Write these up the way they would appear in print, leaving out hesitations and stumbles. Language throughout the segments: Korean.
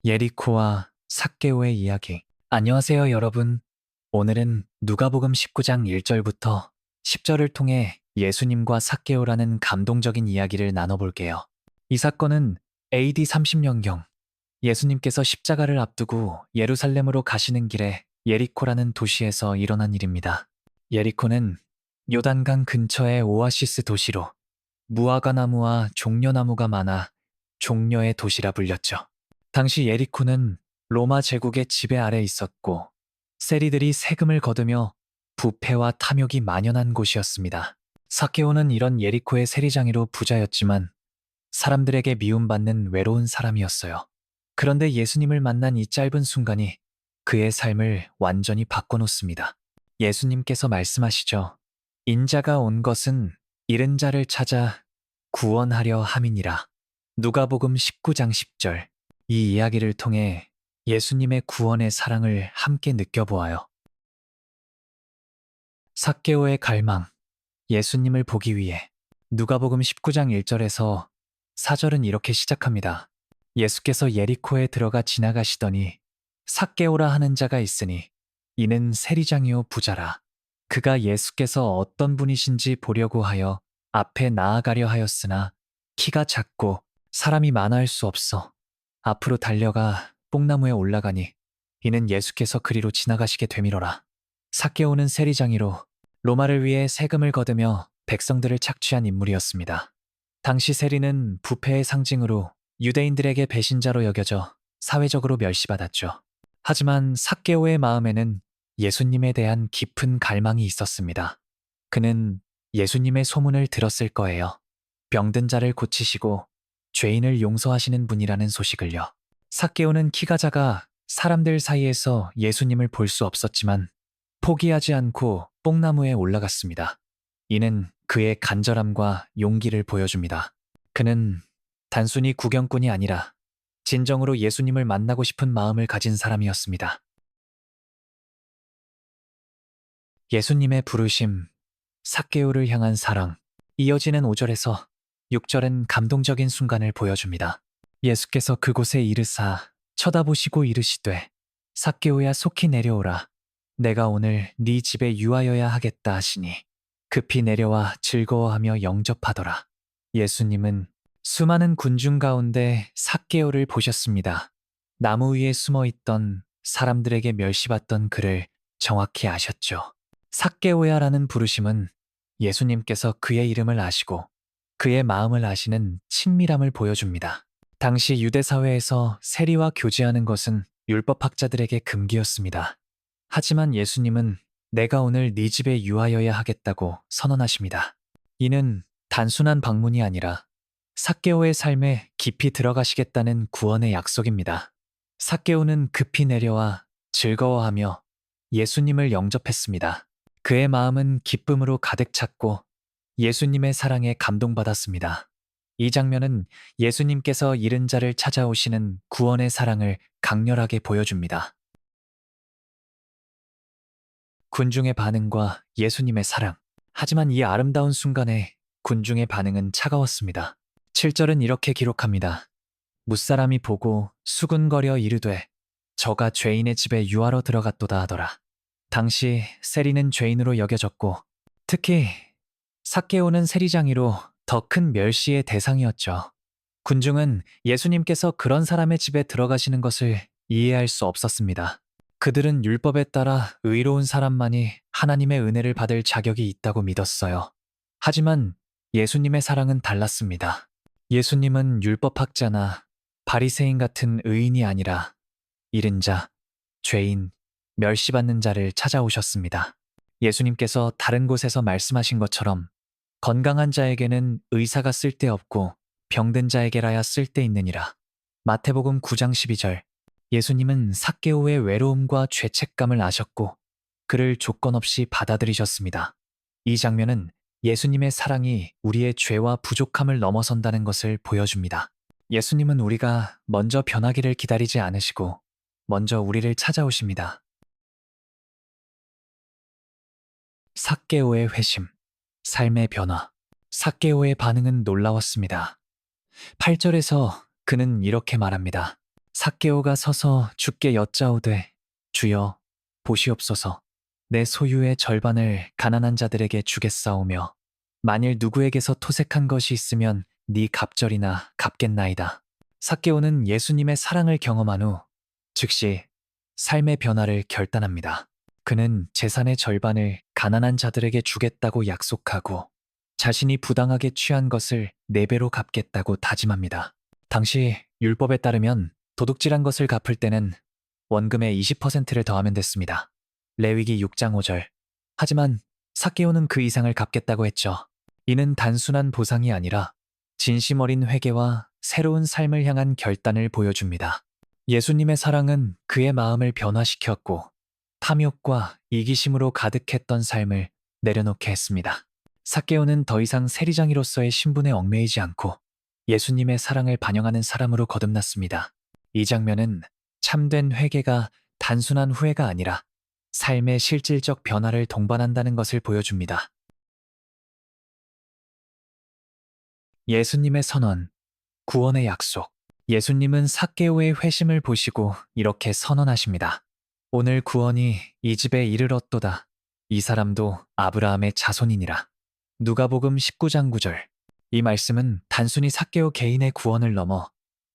예리코와 삭개오의 이야기. 안녕하세요, 여러분. 오늘은 누가복음 19장 1절부터 10절을 통해 예수님과 삭개오라는 감동적인 이야기를 나눠볼게요. 이 사건은 AD 30년경 예수님께서 십자가를 앞두고 예루살렘으로 가시는 길에 예리코라는 도시에서 일어난 일입니다. 예리코는 요단강 근처의 오아시스 도시로 무화과 나무와 종려나무가 많아 종려의 도시라 불렸죠. 당시 예리코는 로마 제국의 지배 아래 있었고 세리들이 세금을 거두며 부패와 탐욕이 만연한 곳이었습니다. 삭개오는 이런 예리코의 세리장이로 부자였지만 사람들에게 미움받는 외로운 사람이었어요. 그런데 예수님을 만난 이 짧은 순간이 그의 삶을 완전히 바꿔놓습니다. 예수님께서 말씀하시죠. 인자가 온 것은 잃은 자를 찾아 구원하려 함이니라. 누가복음 19장 10절. 이 이야기를 통해 예수님의 구원의 사랑을 함께 느껴보아요. 삭개오의 갈망, 예수님을 보기 위해. 누가복음 19장 1절에서 4절은 이렇게 시작합니다. 예수께서 예리코에 들어가 지나가시더니 삭개오라 하는 자가 있으니 이는 세리장이요 부자라. 그가 예수께서 어떤 분이신지 보려고 하여 앞에 나아가려 하였으나 키가 작고 사람이 많아 할 수 없어 앞으로 달려가 뽕나무에 올라가니 이는 예수께서 그리로 지나가시게 되밀어라. 삭개오는 세리장이로 로마를 위해 세금을 거두며 백성들을 착취한 인물이었습니다. 당시 세리는 부패의 상징으로 유대인들에게 배신자로 여겨져 사회적으로 멸시받았죠. 하지만 삭개오의 마음에는 예수님에 대한 깊은 갈망이 있었습니다. 그는 예수님의 소문을 들었을 거예요. 병든 자를 고치시고 죄인을 용서하시는 분이라는 소식을요. 삭개오는 키가 작아 사람들 사이에서 예수님을 볼 수 없었지만 포기하지 않고 뽕나무에 올라갔습니다. 이는 그의 간절함과 용기를 보여줍니다. 그는 단순히 구경꾼이 아니라 진정으로 예수님을 만나고 싶은 마음을 가진 사람이었습니다. 예수님의 부르심, 삭개오를 향한 사랑, 이어지는 5절에서 6절은 감동적인 순간을 보여줍니다. 예수께서 그곳에 이르사 쳐다보시고 이르시되 삭개오야 속히 내려오라. 내가 오늘 네 집에 유하여야 하겠다 하시니 급히 내려와 즐거워하며 영접하더라. 예수님은 수많은 군중 가운데 삭개오를 보셨습니다. 나무 위에 숨어 있던 사람들에게 멸시받던 그를 정확히 아셨죠. 삭개오야라는 부르심은 예수님께서 그의 이름을 아시고 그의 마음을 아시는 친밀함을 보여줍니다. 당시 유대 사회에서 세리와 교제하는 것은 율법학자들에게 금기였습니다. 하지만 예수님은 내가 오늘 네 집에 유하여야 하겠다고 선언하십니다. 이는 단순한 방문이 아니라 삭개오의 삶에 깊이 들어가시겠다는 구원의 약속입니다. 삭개오는 급히 내려와 즐거워하며 예수님을 영접했습니다. 그의 마음은 기쁨으로 가득 찼고 예수님의 사랑에 감동받았습니다. 이 장면은 예수님께서 잃은 자를 찾아오시는 구원의 사랑을 강렬하게 보여줍니다. 군중의 반응과 예수님의 사랑. 하지만 이 아름다운 순간에 군중의 반응은 차가웠습니다. 7절은 이렇게 기록합니다. 무사람이 보고 수군거려 이르되 저가 죄인의 집에 유하러 들어갔도다 하더라. 당시 세리는 죄인으로 여겨졌고 특히 삭개오는 세리장이로 더 큰 멸시의 대상이었죠. 군중은 예수님께서 그런 사람의 집에 들어가시는 것을 이해할 수 없었습니다. 그들은 율법에 따라 의로운 사람만이 하나님의 은혜를 받을 자격이 있다고 믿었어요. 하지만 예수님의 사랑은 달랐습니다. 예수님은 율법학자나 바리새인 같은 의인이 아니라 잃은 자, 죄인, 멸시받는 자를 찾아오셨습니다. 예수님께서 다른 곳에서 말씀하신 것처럼 건강한 자에게는 의사가 쓸데없고 병든 자에게라야 쓸데있느니라. 마태복음 9장 12절. 예수님은 삭개오의 외로움과 죄책감을 아셨고 그를 조건 없이 받아들이셨습니다. 이 장면은 예수님의 사랑이 우리의 죄와 부족함을 넘어선다는 것을 보여줍니다. 예수님은 우리가 먼저 변하기를 기다리지 않으시고 먼저 우리를 찾아오십니다. 삭개오의 회심, 삶의 변화. 삭개오의 반응은 놀라웠습니다. 8절에서 그는 이렇게 말합니다. 삭개오가 서서 주께 여짜오되 주여 보시옵소서 내 소유의 절반을 가난한 자들에게 주겠사오며 만일 누구에게서 토색한 것이 있으면 네 갑절이나 갚겠나이다. 삭개오는 예수님의 사랑을 경험한 후 즉시 삶의 변화를 결단합니다. 그는 재산의 절반을 가난한 자들에게 주겠다고 약속하고 자신이 부당하게 취한 것을 4배로 갚겠다고 다짐합니다. 당시 율법에 따르면 도둑질한 것을 갚을 때는 원금의 20%를 더하면 됐습니다. 레위기 6장 5절. 하지만 삭개오는 그 이상을 갚겠다고 했죠. 이는 단순한 보상이 아니라 진심 어린 회개와 새로운 삶을 향한 결단을 보여줍니다. 예수님의 사랑은 그의 마음을 변화시켰고 탐욕과 이기심으로 가득했던 삶을 내려놓게 했습니다. 삭개오는 더 이상 세리장이로서의 신분에 얽매이지 않고 예수님의 사랑을 반영하는 사람으로 거듭났습니다. 이 장면은 참된 회개가 단순한 후회가 아니라 삶의 실질적 변화를 동반한다는 것을 보여줍니다. 예수님의 선언, 구원의 약속. 예수님은 삭개오의 회심을 보시고 이렇게 선언하십니다. 오늘 구원이 이 집에 이르렀도다. 이 사람도 아브라함의 자손이니라. 누가복음 19장 9절. 이 말씀은 단순히 삭개오 개인의 구원을 넘어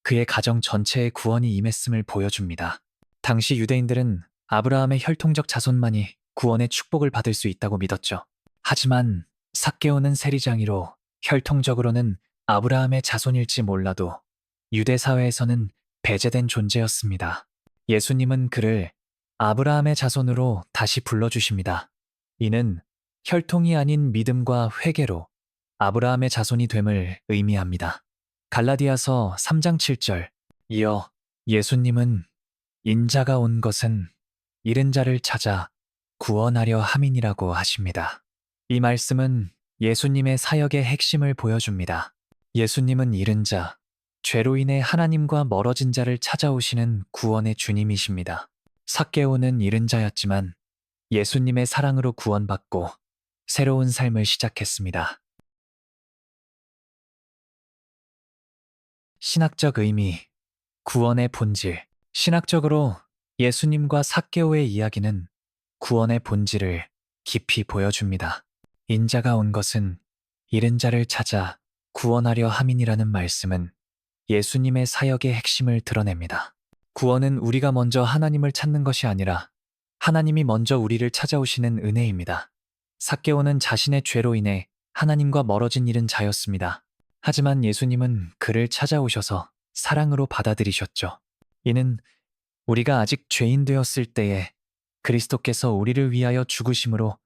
그의 가정 전체의 구원이 임했음을 보여줍니다. 당시 유대인들은 아브라함의 혈통적 자손만이 구원의 축복을 받을 수 있다고 믿었죠. 하지만 삭개오는 세리장이로 혈통적으로는 아브라함의 자손일지 몰라도 유대 사회에서는 배제된 존재였습니다. 예수님은 그를 아브라함의 자손으로 다시 불러주십니다. 이는 혈통이 아닌 믿음과 회개로 아브라함의 자손이 됨을 의미합니다. 갈라디아서 3장 7절. 이어 예수님은 인자가 온 것은 잃은 자를 찾아 구원하려 함이니라고 하십니다. 이 말씀은 예수님의 사역의 핵심을 보여줍니다. 예수님은 잃은 자, 죄로 인해 하나님과 멀어진 자를 찾아오시는 구원의 주님이십니다. 삭개오는 잃은 자였지만 예수님의 사랑으로 구원받고 새로운 삶을 시작했습니다. 신학적 의미, 구원의 본질. 신학적으로 예수님과 삭개오의 이야기는 구원의 본질을 깊이 보여줍니다. 인자가 온 것은 잃은 자를 찾아 구원하려 함이니라는 말씀은 예수님의 사역의 핵심을 드러냅니다. 구원은 우리가 먼저 하나님을 찾는 것이 아니라 하나님이 먼저 우리를 찾아오시는 은혜입니다. 삭개오는 자신의 죄로 인해 하나님과 멀어진 잃은 자였습니다. 하지만 예수님은 그를 찾아오셔서 사랑으로 받아들이셨죠. 이는 우리가 아직 죄인 되었을 때에 그리스도께서 우리를 위하여 죽으심으로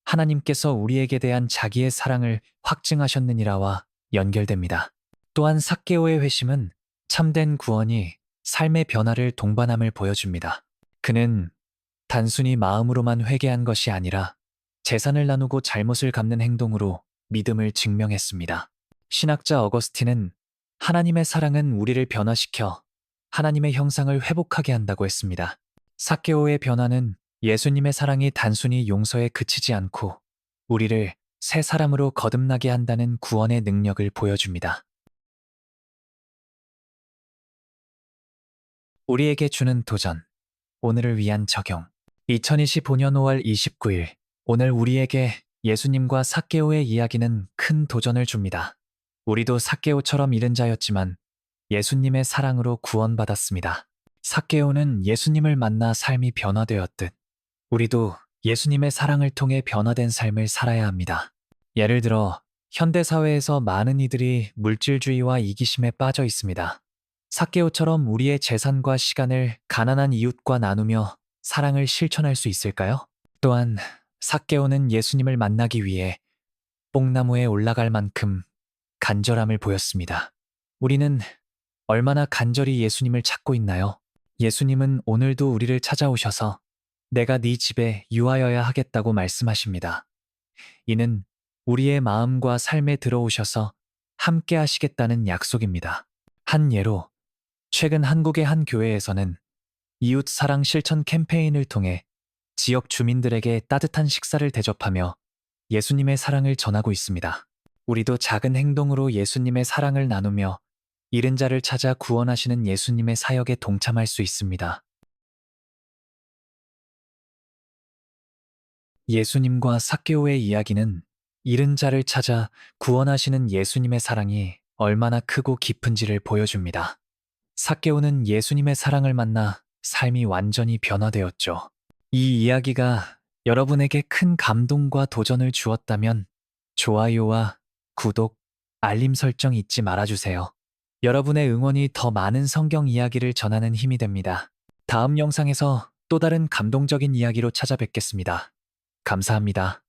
하나님께서 우리에게 대한 자기의 사랑을 확증하셨느니라와 연결됩니다. 또한 삭개오의 회심은 참된 구원이 삶의 변화를 동반함을 보여줍니다. 그는 단순히 마음으로만 회개한 것이 아니라 재산을 나누고 잘못을 갚는 행동으로 믿음을 증명했습니다. 신학자 어거스틴은 하나님의 사랑은 우리를 변화시켜 하나님의 형상을 회복하게 한다고 했습니다. 삭개오의 변화는 예수님의 사랑이 단순히 용서에 그치지 않고 우리를 새 사람으로 거듭나게 한다는 구원의 능력을 보여줍니다. 우리에게 주는 도전, 오늘을 위한 적용. 2025년 5월 29일, 오늘 우리에게 예수님과 삭개오의 이야기는 큰 도전을 줍니다. 우리도 삭개오처럼 잃은 자였지만 예수님의 사랑으로 구원받았습니다. 삭개오는 예수님을 만나 삶이 변화되었듯 우리도 예수님의 사랑을 통해 변화된 삶을 살아야 합니다. 예를 들어 현대사회에서 많은 이들이 물질주의와 이기심에 빠져 있습니다. 삭개오처럼 우리의 재산과 시간을 가난한 이웃과 나누며 사랑을 실천할 수 있을까요? 또한 삭개오는 예수님을 만나기 위해 뽕나무에 올라갈 만큼 간절함을 보였습니다. 우리는 얼마나 간절히 예수님을 찾고 있나요? 예수님은 오늘도 우리를 찾아오셔서 내가 네 집에 유하여야 하겠다고 말씀하십니다. 이는 우리의 마음과 삶에 들어오셔서 함께 하시겠다는 약속입니다. 한 예로 최근 한국의 한 교회에서는 이웃 사랑 실천 캠페인을 통해 지역 주민들에게 따뜻한 식사를 대접하며 예수님의 사랑을 전하고 있습니다. 우리도 작은 행동으로 예수님의 사랑을 나누며 잃은 자를 찾아 구원하시는 예수님의 사역에 동참할 수 있습니다. 예수님과 삭개오의 이야기는 잃은 자를 찾아 구원하시는 예수님의 사랑이 얼마나 크고 깊은지를 보여줍니다. 삭개오는 예수님의 사랑을 만나 삶이 완전히 변화되었죠. 이 이야기가 여러분에게 큰 감동과 도전을 주었다면 좋아요와 구독, 알림 설정 잊지 말아주세요. 여러분의 응원이 더 많은 성경 이야기를 전하는 힘이 됩니다. 다음 영상에서 또 다른 감동적인 이야기로 찾아뵙겠습니다. 감사합니다.